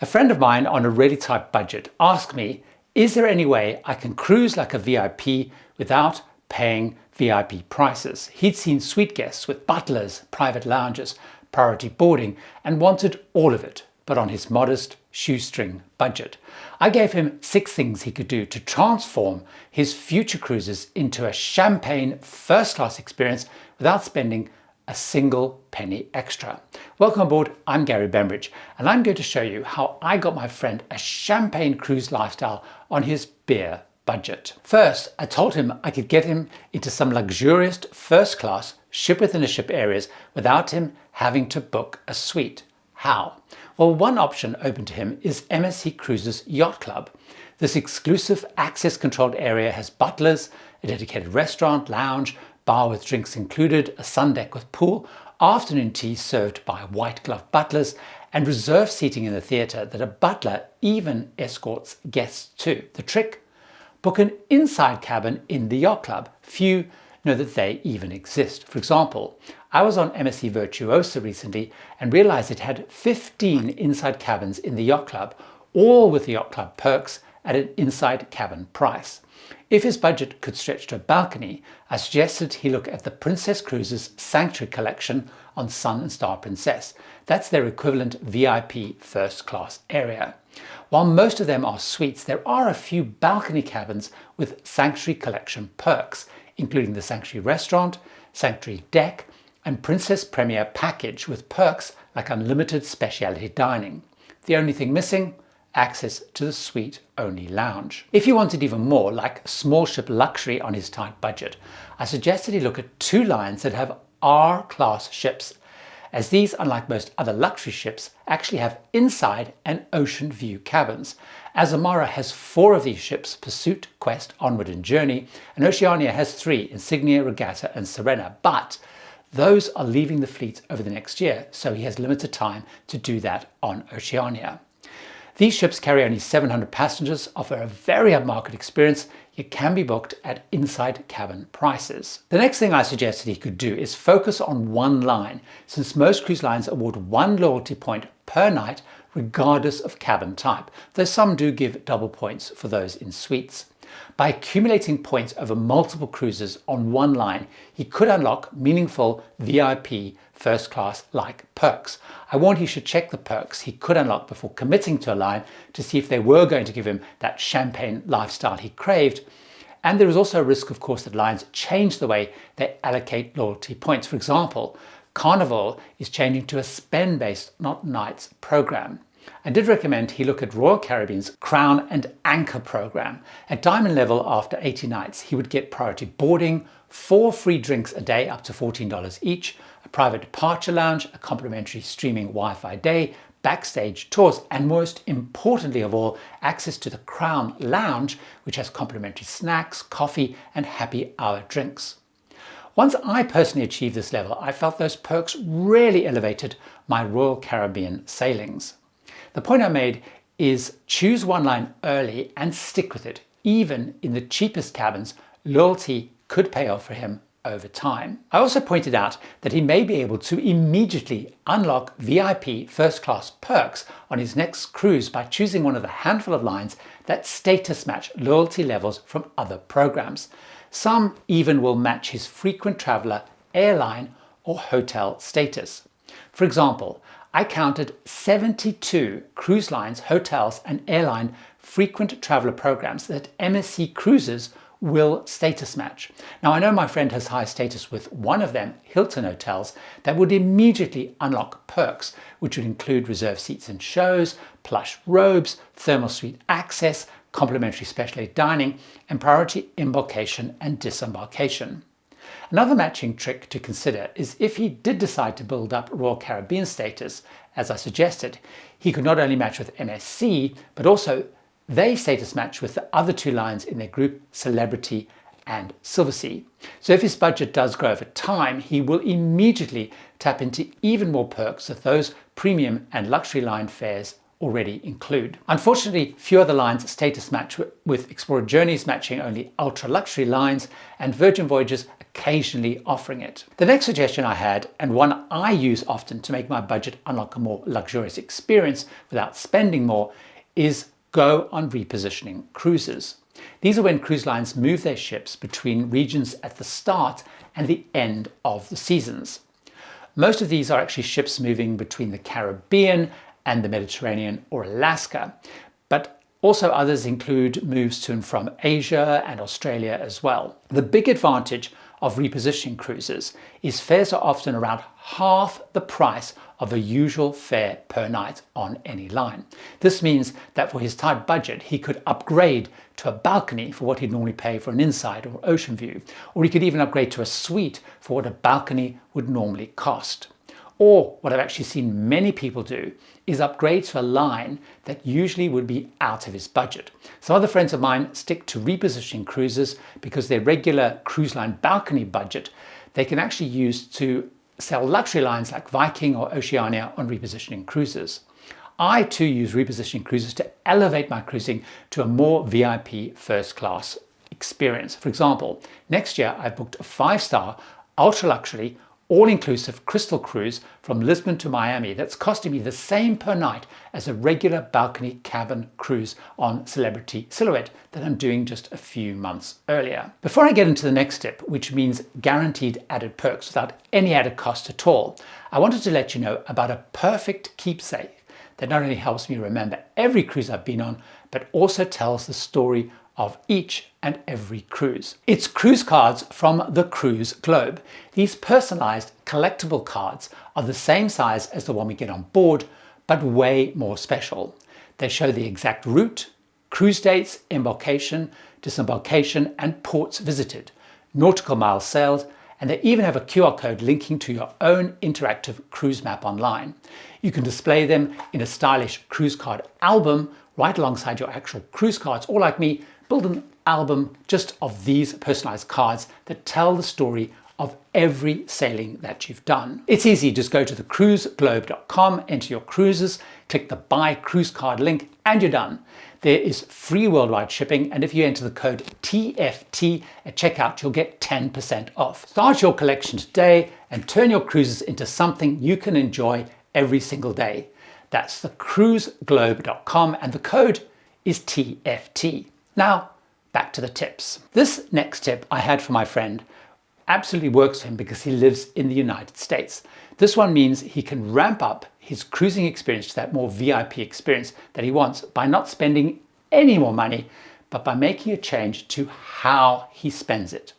A friend of mine on a really tight budget asked me, is there any way I can cruise like a VIP without paying VIP prices? He'd seen suite guests with butlers, private lounges, priority boarding, and wanted all of it, but on his modest shoestring budget. I gave him 6 things he could do to transform his future cruises into a champagne first-class experience without spending a single penny extra. Welcome aboard, I'm Gary Bembridge, and I'm going to show you how I got my friend a champagne cruise lifestyle on his beer budget. First, I told him I could get him into some luxurious first-class ship-within-a-ship areas without him having to book a suite. How? Well, one option open to him is MSC Cruises Yacht Club. This exclusive access-controlled area has butlers, a dedicated restaurant, lounge, bar with drinks included, a sun deck with pool, afternoon tea served by white-gloved butlers, and reserved seating in the theatre that a butler even escorts guests to. The trick? Book an inside cabin in the yacht club. Few know that they even exist. For example, I was on MSC Virtuosa recently and realized it had 15 inside cabins in the yacht club, all with the yacht club perks at an inside cabin price. If his budget could stretch to a balcony, I suggested he look at the Princess Cruises Sanctuary Collection on Sun and Star Princess. That's their equivalent VIP first class area. While most of them are suites, there are a few balcony cabins with Sanctuary Collection perks, including the Sanctuary Restaurant, Sanctuary Deck, and Princess Premier Package with perks like unlimited specialty dining. The only thing missing? Access to the suite-only lounge. If he wanted even more, like small ship luxury on his tight budget, I suggested he look at 2 lines that have R-class ships, as these, unlike most other luxury ships, actually have inside and ocean view cabins. Azamara has 4 of these ships, Pursuit, Quest, Onward and Journey, and Oceania has 3, Insignia, Regatta and Serena, but those are leaving the fleet over the next year, so he has limited time to do that on Oceania. These ships carry only 700 passengers, offer a very upmarket experience, yet can be booked at inside cabin prices. The next thing I suggested he could do is focus on one line, since most cruise lines award 1 loyalty point per night regardless of cabin type, though some do give double points for those in suites. By accumulating points over multiple cruises on one line, he could unlock meaningful VIP first class like perks. I warned he should check the perks he could unlock before committing to a line to see if they were going to give him that champagne lifestyle he craved. And there is also a risk, of course, that lines change the way they allocate loyalty points. For example, Carnival is changing to a spend-based, not nights program. I did recommend he look at Royal Caribbean's Crown and Anchor program. At Diamond level, after 80 nights, he would get priority boarding, 4 free drinks a day up to $14 each, a private departure lounge, a complimentary streaming Wi-Fi day, backstage tours, and most importantly of all, access to the Crown Lounge, which has complimentary snacks, coffee, and happy hour drinks. Once I personally achieved this level, I felt those perks really elevated my Royal Caribbean sailings. The point I made is choose one line early and stick with it. Even in the cheapest cabins, loyalty could pay off for him over time. I also pointed out that he may be able to immediately unlock VIP first class perks on his next cruise by choosing one of the handful of lines that status match loyalty levels from other programs. Some even will match his frequent traveler, airline or hotel status. For example, I counted 72 cruise lines, hotels and airline frequent traveler programs that MSC Cruises will status match. Now, I know my friend has high status with one of them, Hilton Hotels, that would immediately unlock perks, which would include reserved seats and shows, plush robes, thermal suite access, complimentary specialty dining, and priority embarkation and disembarkation. Another matching trick to consider is if he did decide to build up Royal Caribbean status, as I suggested, he could not only match with MSC, but also they status match with the other 2 lines in their group, Celebrity and Silversea. So if his budget does grow over time, he will immediately tap into even more perks that those premium and luxury line fares already include. Unfortunately, few other lines status match, with Explorer Journeys matching only ultra luxury lines and Virgin Voyages occasionally offering it. The next suggestion I had, and one I use often to make my budget unlock a more luxurious experience without spending more, is go on repositioning cruises. These are when cruise lines move their ships between regions at the start and the end of the seasons. Most of these are actually ships moving between the Caribbean and the Mediterranean or Alaska, but also others include moves to and from Asia and Australia as well. The big advantage of repositioning cruises is fares are often around half the price of a usual fare per night on any line. This means that for his tight budget, he could upgrade to a balcony for what he'd normally pay for an inside or ocean view, or he could even upgrade to a suite for what a balcony would normally cost. Or what I've actually seen many people do is upgrade to a line that usually would be out of his budget. Some other friends of mine stick to repositioning cruises because their regular cruise line balcony budget they can actually use to sell luxury lines like Viking or Oceania on repositioning cruises. I too use repositioning cruises to elevate my cruising to a more VIP first class experience. For example, next year I booked a 5-star ultra luxury all-inclusive crystal cruise from Lisbon to Miami that's costing me the same per night as a regular balcony cabin cruise on Celebrity Silhouette that I'm doing just a few months earlier. Before I get into the next tip, which means guaranteed added perks without any added cost at all, I wanted to let you know about a perfect keepsake that not only helps me remember every cruise I've been on, but also tells the story of each and every cruise. It's cruise cards from the Cruise Globe. These personalized collectible cards are the same size as the one we get on board, but way more special. They show the exact route, cruise dates, embarkation, disembarkation, and ports visited, nautical miles sailed, and they even have a QR code linking to your own interactive cruise map online. You can display them in a stylish cruise card album right alongside your actual cruise cards, or like me, build an album just of these personalized cards that tell the story of every sailing that you've done. It's easy, just go to thecruiseglobe.com, enter your cruises, click the buy cruise card link, and you're done. There is free worldwide shipping, and if you enter the code TFT at checkout, you'll get 10% off. Start your collection today and turn your cruises into something you can enjoy every single day. That's thecruiseglobe.com, and the code is TFT. Now, back to the tips. This next tip I had for my friend absolutely works for him because he lives in the United States. This one means he can ramp up his cruising experience to that more VIP experience that he wants by not spending any more money, but by making a change to how he spends it.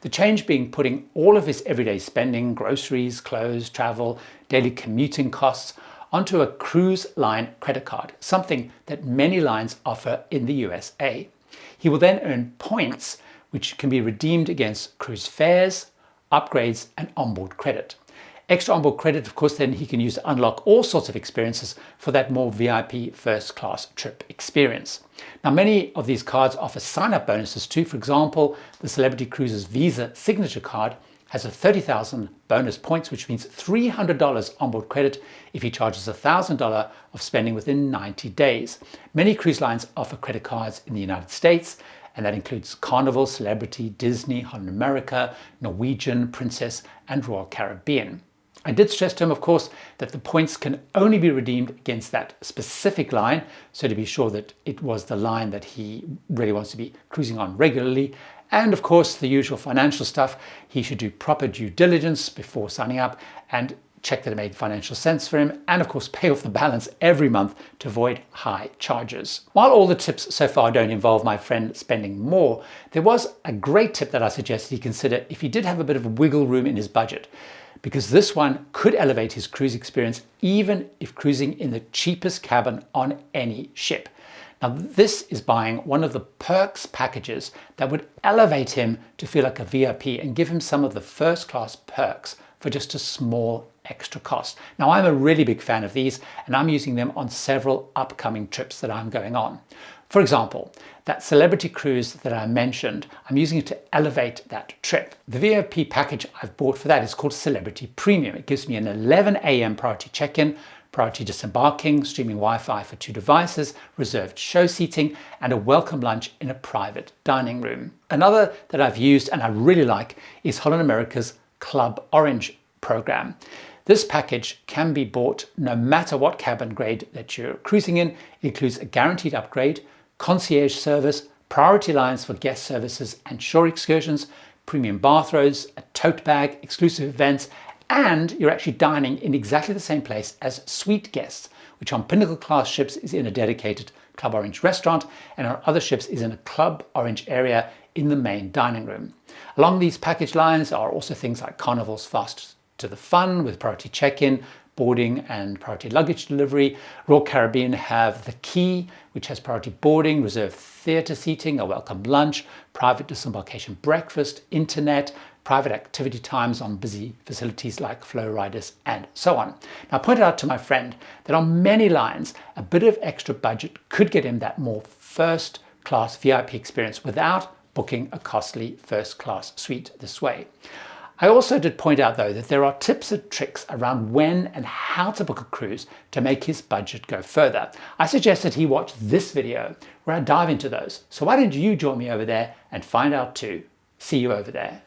The change being putting all of his everyday spending, groceries, clothes, travel, daily commuting costs, onto a cruise line credit card, something that many lines offer in the USA. He will then earn points which can be redeemed against cruise fares, upgrades, and onboard credit. Extra onboard credit, of course, then he can use to unlock all sorts of experiences for that more VIP first class trip experience. Now, many of these cards offer sign-up bonuses too. For example, the Celebrity Cruises Visa Signature Card has a 30,000 bonus points, which means $300 onboard credit if he charges $1,000 of spending within 90 days. Many cruise lines offer credit cards in the United States, and that includes Carnival, Celebrity, Disney, Holland America, Norwegian, Princess, and Royal Caribbean. I did stress to him, of course, that the points can only be redeemed against that specific line, so to be sure that it was the line that he really wants to be cruising on regularly. And of course, the usual financial stuff, he should do proper due diligence before signing up and check that it made financial sense for him, and of course pay off the balance every month to avoid high charges. While all the tips so far don't involve my friend spending more, there was a great tip that I suggested he consider if he did have a bit of wiggle room in his budget, because this one could elevate his cruise experience even if cruising in the cheapest cabin on any ship. Now, this is buying one of the perks packages that would elevate him to feel like a VIP and give him some of the first class perks for just a small extra cost. Now, I'm a really big fan of these, and I'm using them on several upcoming trips that I'm going on. For example, that Celebrity cruise that I mentioned, I'm using it to elevate that trip. The VIP package I've bought for that is called Celebrity Premium. It gives me an 11 a.m. priority check-in, priority disembarking, streaming Wi-Fi for 2 devices, reserved show seating, and a welcome lunch in a private dining room. Another that I've used and I really like is Holland America's Club Orange program. This package can be bought no matter what cabin grade that you're cruising in. It includes a guaranteed upgrade, concierge service, priority lines for guest services and shore excursions, premium bathrobes, a tote bag, exclusive events, and you're actually dining in exactly the same place as suite guests, which on Pinnacle class ships is in a dedicated Club Orange restaurant, and on other ships is in a Club Orange area in the main dining room. Along these package lines are also things like Carnival's Fast to the Fun with priority check-in, boarding and priority luggage delivery. Royal Caribbean have The Key, which has priority boarding, reserved theatre seating, a welcome lunch, private disembarkation breakfast, internet, private activity times on busy facilities like flow riders, and so on. Now, I pointed out to my friend that on many lines, a bit of extra budget could get him that more first-class VIP experience without booking a costly first-class suite this way. I also did point out, though, that there are tips and tricks around when and how to book a cruise to make his budget go further. I suggested he watch this video where I dive into those. So why don't you join me over there and find out too? See you over there.